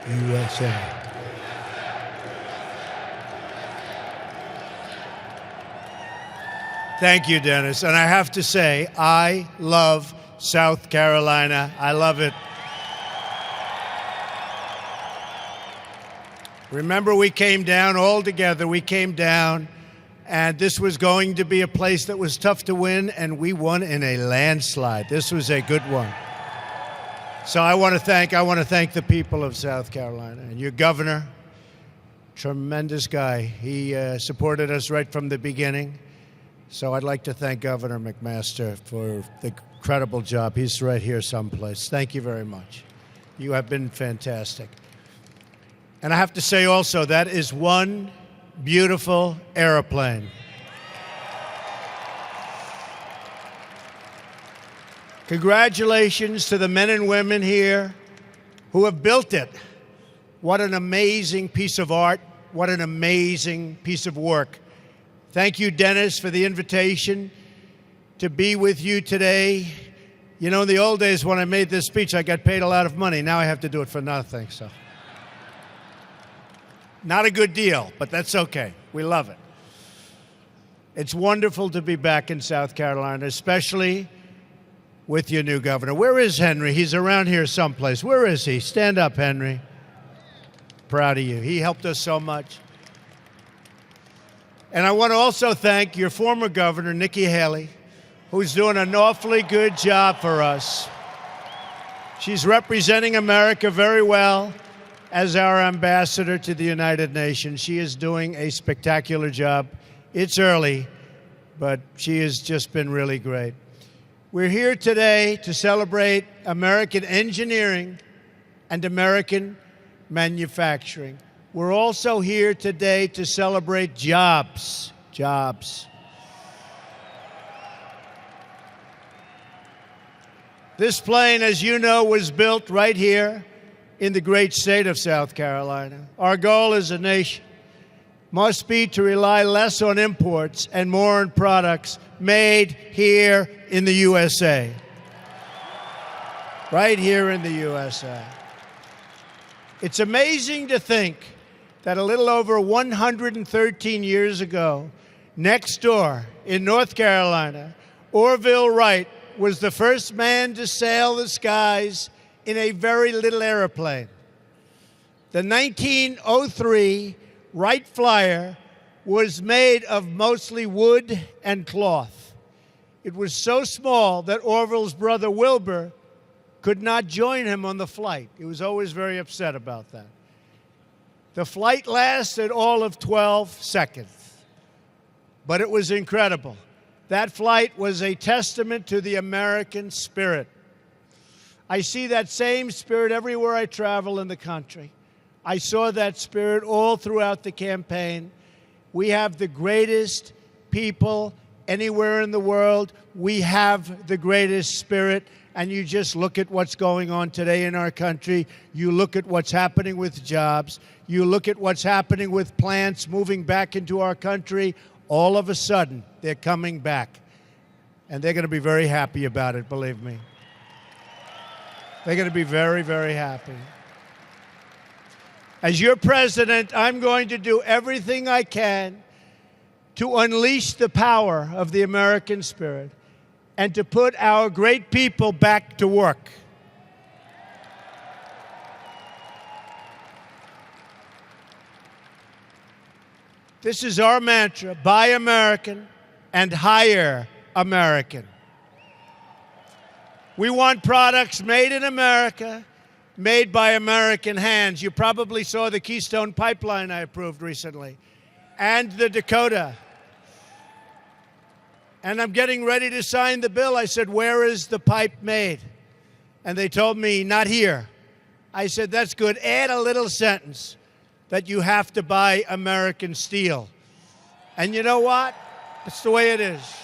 USA. Thank you, Dennis. And I have to say, I love South Carolina. I love it. Remember, we came down all together. We came down, and this was going to be a place that was tough to win, and we won in a landslide. This was a good one. So I want to thank the people of South Carolina and your governor, tremendous guy. He supported us right from the beginning. So I'd like to thank Governor McMaster for the incredible job. He's right here someplace. Thank you very much. You have been fantastic. And I have to say also, that is one beautiful airplane. Congratulations to the men and women here who have built it. What an amazing piece of art. What an amazing piece of work. Thank you, Dennis, for the invitation to be with you today. You know, in the old days when I made this speech, I got paid a lot of money. Now I have to do it for nothing, so. Not a good deal, but that's okay. We love it. It's wonderful to be back in South Carolina, especially with your new governor. Where is Henry? He's around here someplace. Where is he? Stand up, Henry. Proud of you. He helped us so much. And I want to also thank your former governor, Nikki Haley, who's doing an awfully good job for us. She's representing America very well as our ambassador to the United Nations. She is doing a spectacular job. It's early, but she has just been really great. We're here today to celebrate American engineering and American manufacturing. We're also here today to celebrate jobs. Jobs. This plane, as you know, was built right here in the great state of South Carolina. Our goal as a nation must be to rely less on imports and more on products made here in the USA. Right here in the USA. It's amazing to think that a little over 113 years ago, next door in North Carolina, Orville Wright was the first man to sail the skies in a very little airplane. The 1903 Wright Flyer was made of mostly wood and cloth. It was so small that Orville's brother Wilbur could not join him on the flight. He was always very upset about that. The flight lasted all of 12 seconds, but it was incredible. That flight was a testament to the American spirit. I see that same spirit everywhere I travel in the country. I saw that spirit all throughout the campaign. We have the greatest people anywhere in the world. We have the greatest spirit. And you just look at what's going on today in our country. You look at what's happening with jobs. You look at what's happening with plants moving back into our country. All of a sudden, they're coming back. And they're going to be very happy about it, believe me. They're going to be very, very happy. As your president, I'm going to do everything I can to unleash the power of the American spirit and to put our great people back to work. This is our mantra: buy American and hire American. We want products made in America, made by American hands. You probably saw the Keystone Pipeline I approved recently, and the Dakota. And I'm getting ready to sign the bill. I said, where is the pipe made? And they told me, not here. I said, that's good. Add a little sentence that you have to buy American steel. And you know what? It's the way it is.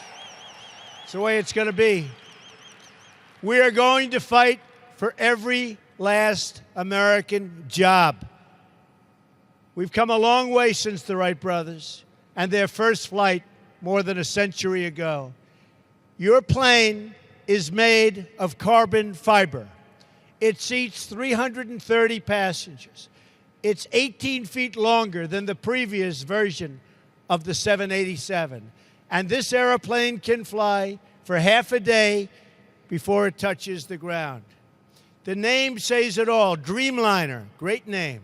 It's the way it's going to be. We are going to fight for every last American job. We've come a long way since the Wright brothers and their first flight more than a century ago. Your plane is made of carbon fiber. It seats 330 passengers. It's 18 feet longer than the previous version of the 787. And this airplane can fly for half a day before it touches the ground. The name says it all, Dreamliner, great name.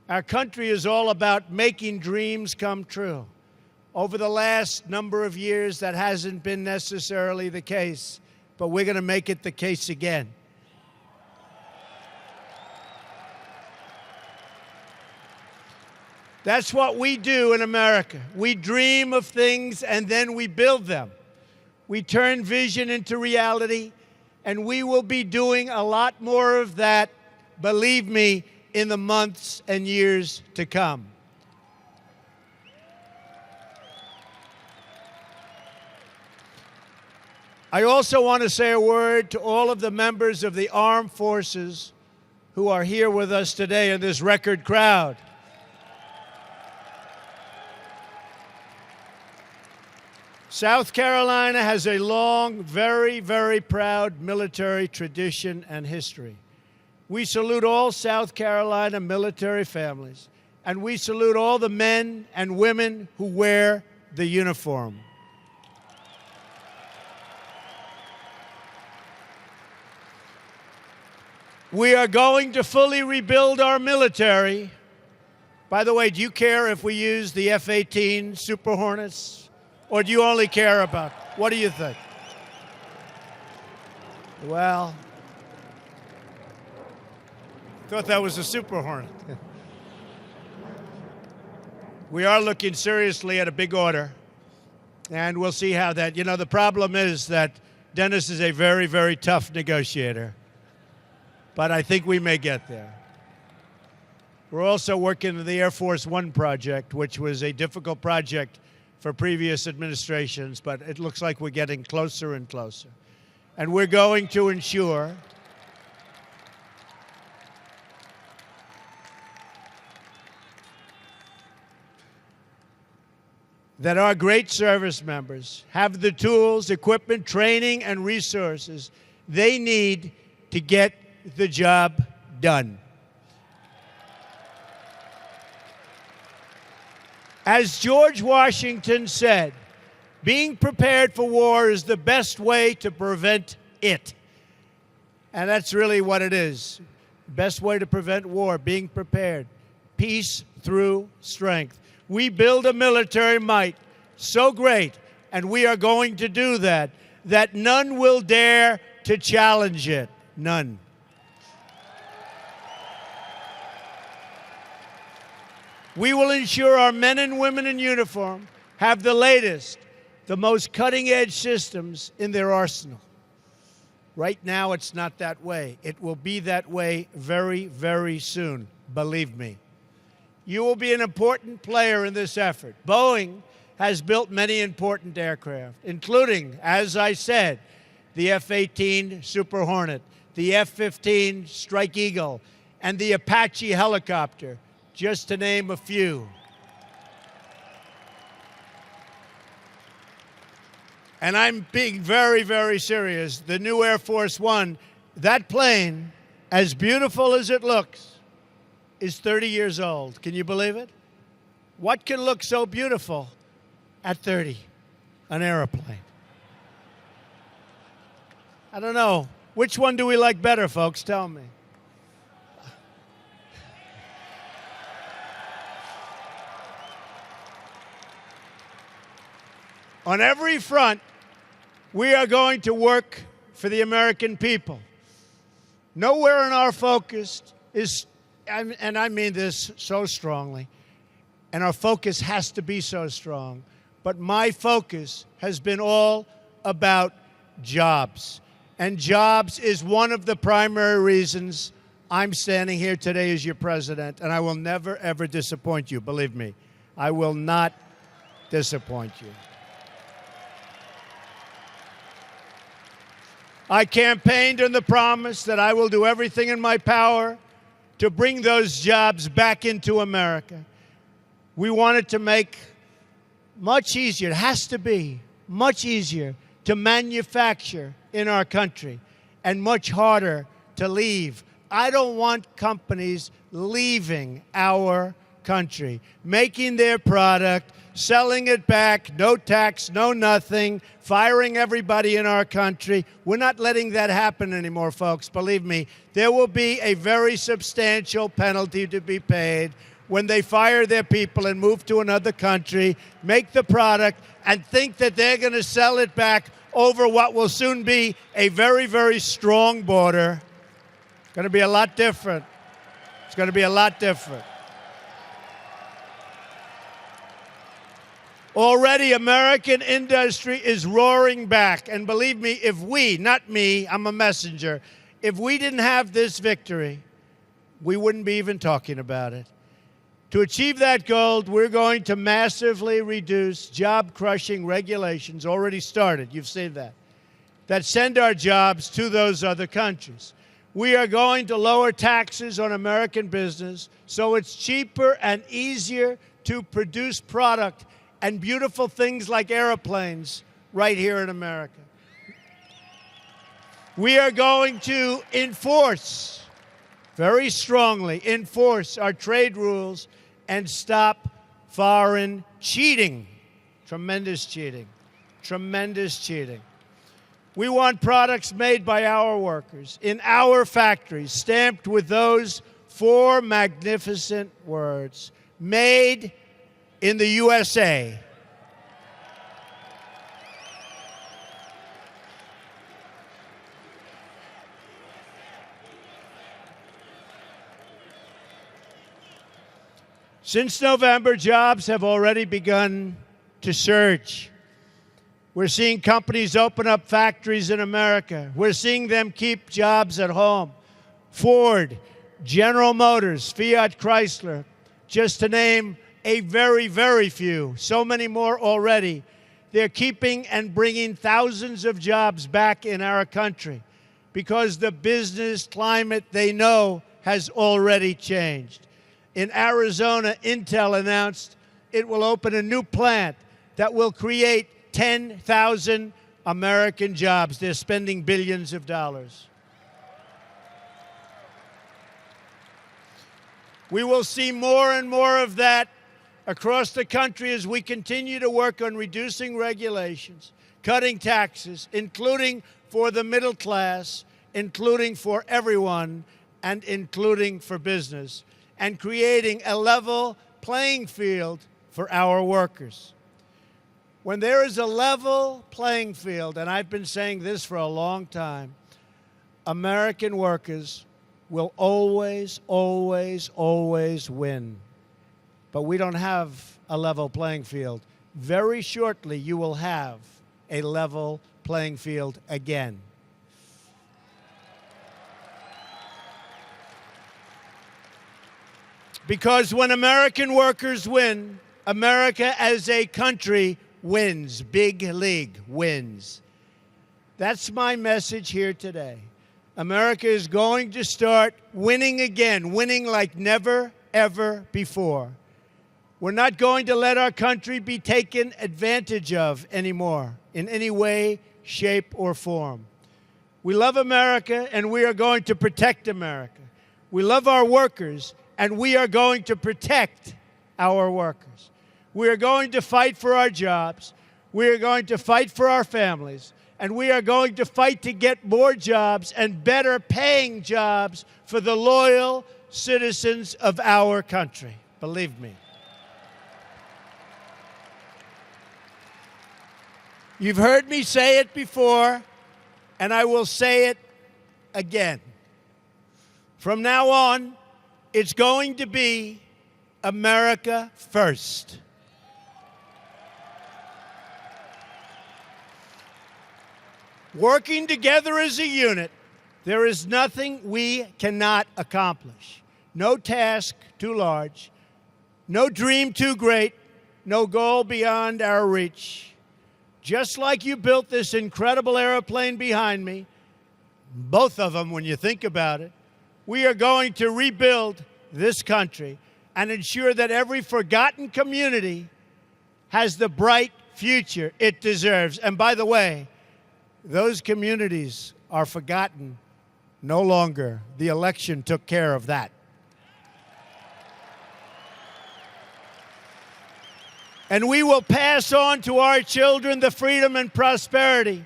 Our country is all about making dreams come true. Over the last number of years, that hasn't been necessarily the case, but we're going to make it the case again. That's what we do in America. We dream of things and then we build them. We turn vision into reality, and we will be doing a lot more of that, believe me, in the months and years to come. I also want to say a word to all of the members of the armed forces who are here with us today in this record crowd. South Carolina has a long, very, very proud military tradition and history. We salute all South Carolina military families, and we salute all the men and women who wear the uniform. We are going to fully rebuild our military. By the way, do you care if we use the F-18 Super Hornets? Or do you only care about, what do you think? Well, thought that was a Super Hornet. We are looking seriously at a big order, and we'll see how that, the problem is that Dennis is a very, very tough negotiator, but I think we may get there. We're also working on the Air Force One project, which was a difficult project for previous administrations, but it looks like we're getting closer and closer. And we're going to ensure that our great service members have the tools, equipment, training, and resources they need to get the job done. As George Washington said, being prepared for war is the best way to prevent it. And that's really what it is. The best way to prevent war, being prepared. Peace through strength. We build a military might so great, and we are going to do that, that none will dare to challenge it. None. We will ensure our men and women in uniform have the latest, the most cutting-edge systems in their arsenal. Right now, it's not that way. It will be that way very, very soon, believe me. You will be an important player in this effort. Boeing has built many important aircraft, including, as I said, the F-18 Super Hornet, the F-15 Strike Eagle, and the Apache helicopter, just to name a few. And I'm being very, very serious. The new Air Force One, that plane, as beautiful as it looks, is 30 years old. Can you believe it? What can look so beautiful at 30? An airplane. I don't know. Which one do we like better, folks? Tell me. On every front, we are going to work for the American people. Nowhere in our focus is, and I mean this so strongly, and our focus has to be so strong, but my focus has been all about jobs. And jobs is one of the primary reasons I'm standing here today as your president, and I will never, ever disappoint you, believe me. I will not disappoint you. I campaigned on the promise that I will do everything in my power to bring those jobs back into America. We wanted to make much easier, it has to be much easier to manufacture in our country and much harder to leave I don't want companies leaving our country, making their product, selling it back, no tax, no nothing, firing everybody in our country. We're not letting that happen anymore, folks. Believe me, there will be a very substantial penalty to be paid when they fire their people and move to another country, make the product, and think that they're going to sell it back over what will soon be a very, very strong border. It's going to be a lot different. It's going to be a lot different. Already, American industry is roaring back. And believe me, if we, not me, I'm a messenger, if we didn't have this victory, we wouldn't be even talking about it. To achieve that goal, we're going to massively reduce job-crushing regulations, already started, you've seen that send our jobs to those other countries. We are going to lower taxes on American business so it's cheaper and easier to produce product and beautiful things like airplanes right here in America. We are going to enforce, very strongly, enforce our trade rules and stop foreign cheating. Tremendous cheating. Tremendous cheating. We want products made by our workers in our factories, stamped with those 4 magnificent words: made in the USA. Since November, jobs have already begun to surge. We're seeing companies open up factories in America. We're seeing them keep jobs at home. Ford, General Motors, Fiat Chrysler, just to name a very, very few. So many more already. They're keeping and bringing thousands of jobs back in our country because the business climate they know has already changed. In Arizona, Intel announced it will open a new plant that will create 10,000 American jobs. They're spending billions of dollars. We will see more and more of that across the country as we continue to work on reducing regulations, cutting taxes, including for the middle class, including for everyone, and including for business, and creating a level playing field for our workers. When there is a level playing field, and I've been saying this for a long time, American workers will always, always, always win. But we don't have a level playing field. Very shortly, you will have a level playing field again. Because when American workers win, America as a country wins. Big league wins. That's my message here today. America is going to start winning again, winning like never, ever before. We're not going to let our country be taken advantage of anymore in any way, shape, or form. We love America, and we are going to protect America. We love our workers, and we are going to protect our workers. We are going to fight for our jobs. We are going to fight for our families. And we are going to fight to get more jobs and better paying jobs for the loyal citizens of our country. Believe me. You've heard me say it before, and I will say it again. From now on, it's going to be America first. Working together as a unit, there is nothing we cannot accomplish. No task too large, no dream too great, no goal beyond our reach. Just like you built this incredible airplane behind me, both of them when you think about it, we are going to rebuild this country and ensure that every forgotten community has the bright future it deserves. And by the way, those communities are forgotten No longer. The election took care of that. And we will pass on to our children the freedom and prosperity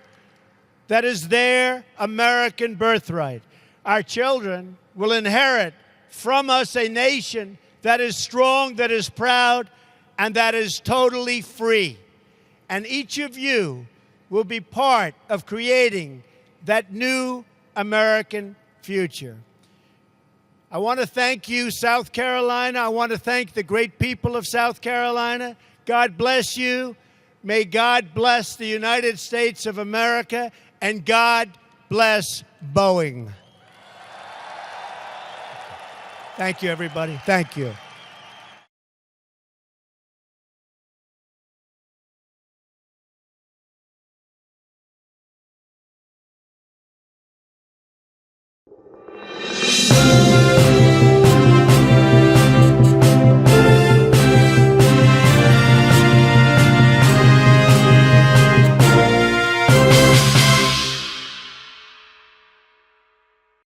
that is their American birthright. Our children will inherit from us a nation that is strong, that is proud, and that is totally free. And each of you will be part of creating that new American future. I want to thank you, South Carolina. I want to thank the great people of South Carolina. God bless you. May God bless the United States of America, and God bless Boeing. Thank you, everybody. Thank you.